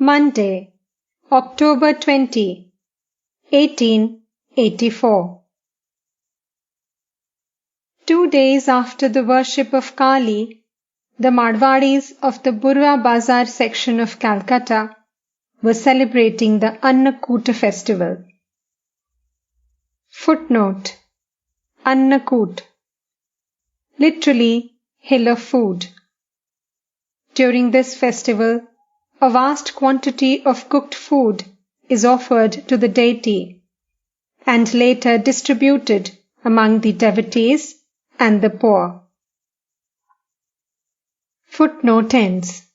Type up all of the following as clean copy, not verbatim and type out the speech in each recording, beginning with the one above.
Monday, October 20, 1884. 2 days after the worship of Kali, the Marwadis of the Burra Bazar section of Calcutta were celebrating the Annakut festival. Footnote: Annakut, literally hill of food. During this festival, a vast quantity of cooked food is offered to the deity and later distributed among the devotees and the poor. Footnote ends.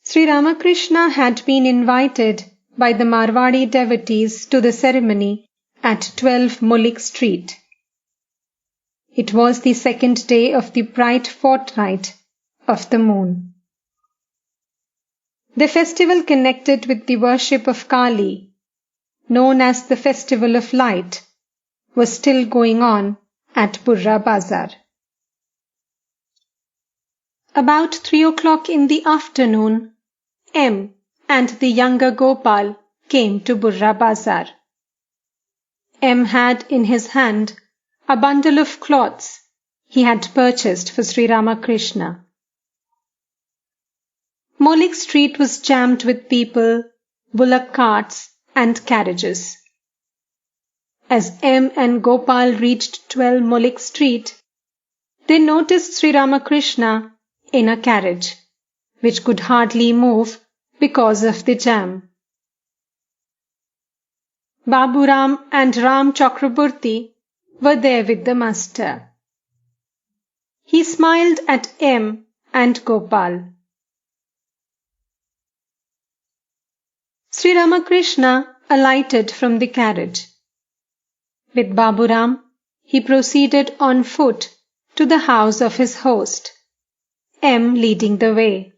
Sri Ramakrishna had been invited by the Marwadi devotees to the ceremony at 12 Mullik Street. It was the second day of the bright fortnight of the moon. The festival connected with the worship of Kali, known as the Festival of Light, was still going on at Burra Bazar. About 3 o'clock in the afternoon, M and the younger Gopal came to Burra Bazar. M had in his hand a bundle of cloths he had purchased for Sri Ramakrishna. Mullik Street was jammed with people, bullock carts and carriages. As M and Gopal reached 12 Mullik Street, they noticed Sri Ramakrishna in a carriage, which could hardly move because of the jam. Baburam and Ram Chakraborty were there with the master. He smiled at M and Gopal. Sri Ramakrishna alighted from the carriage. With Baburam, he proceeded on foot to the house of his host, M leading the way.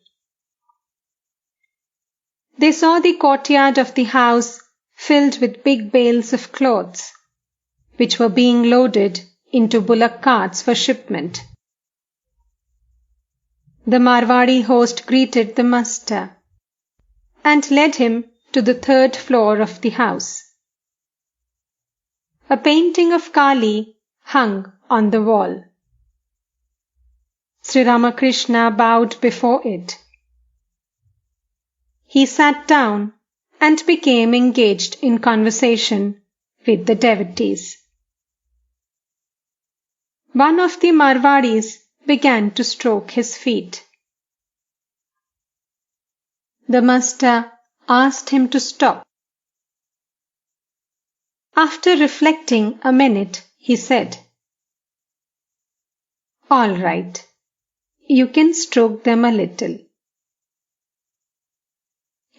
They saw the courtyard of the house filled with big bales of clothes, which were being loaded into bullock carts for shipment. The Marwadi host greeted the master and led him to the 3rd floor of the house. A painting of Kali hung on the wall. Sri Ramakrishna bowed before it. He sat down and became engaged in conversation with the devotees. One of the Marwadis began to stroke his feet. The master asked him to stop. After reflecting a minute, he said, "All right, you can stroke them a little."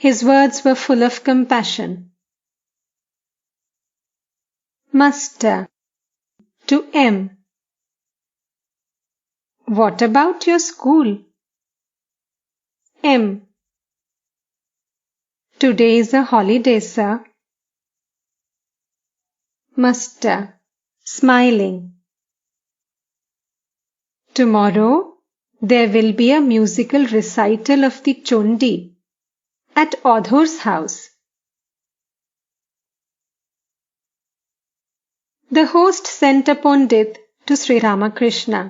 His words were full of compassion. Master, to M, "What about your school?" M, "Today is a holiday, sir." Master, smiling, "Tomorrow there will be a musical recital of the Chundi at Odhur's house." The host sent a Pandit to Sri Ramakrishna.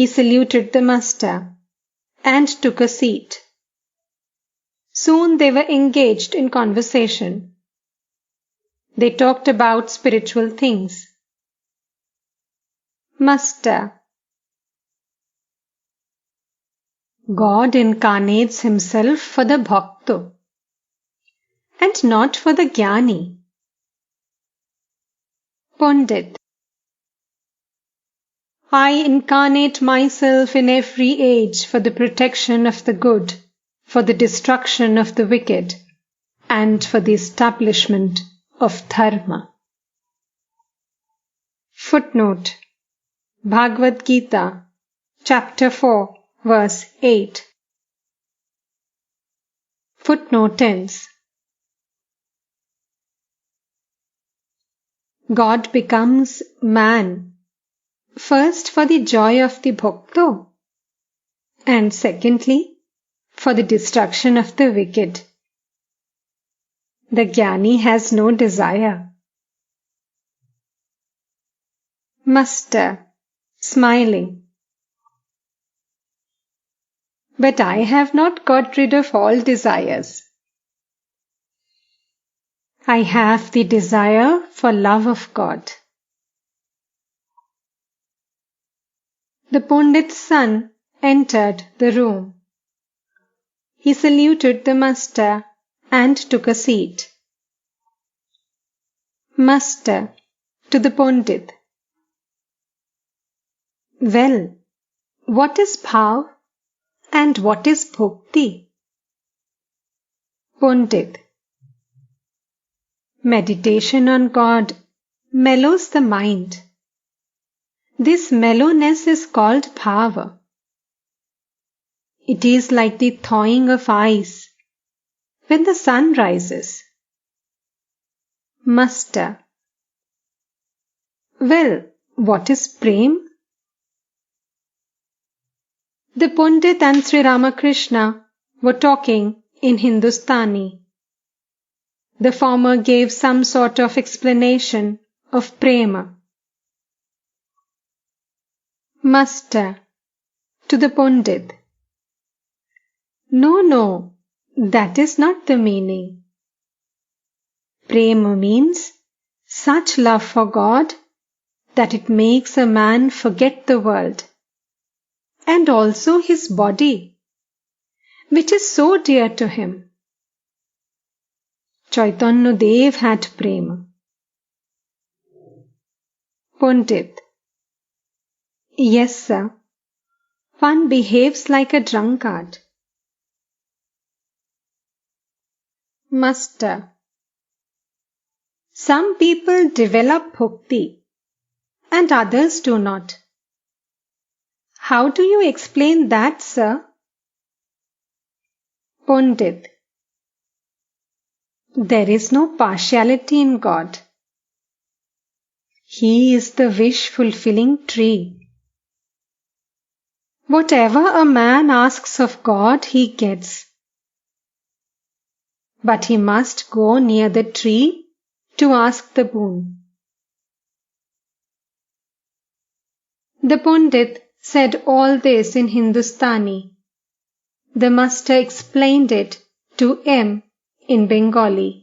He saluted the master and took a seat. Soon they were engaged in conversation. They talked about spiritual things. Master, God incarnates himself for the bhakta and not for the jnani. Pandit, I incarnate myself in every age for the protection of the good, for the destruction of the wicked, and for the establishment of dharma. Footnote: Bhagavad Gita, chapter 4, verse 8. Footnote ends. God becomes man, first for the joy of the bhakta, and secondly for the destruction of the wicked. The Jnani has no desire. Master, smiling. But I have not got rid of all desires. I have the desire for love of God. The Pandit's son entered the room. He saluted the master and took a seat. Master, to the Pandit. Well, what is bhav and what is bhakti? Pandit. Meditation on God mellows the mind. This mellowness is called bhava. It is like the thawing of ice when the sun rises. Master. Well, what is prem? The Pandit and Sri Ramakrishna were talking in Hindustani. The former gave some sort of explanation of prema. Master, to the Pandit. No, that is not the meaning. Prema means such love for God that it makes a man forget the world and also his body, which is so dear to him. Chaitanya Dev had prema. Pandit. Yes, sir. One behaves like a drunkard. Master. Some people develop bhakti and others do not. How do you explain that, sir? Pandit. There is no partiality in God. He is the wish-fulfilling tree. Whatever a man asks of God, he gets. But he must go near the tree to ask the boon. The Pandit said all this in Hindustani. The master explained it to M in Bengali.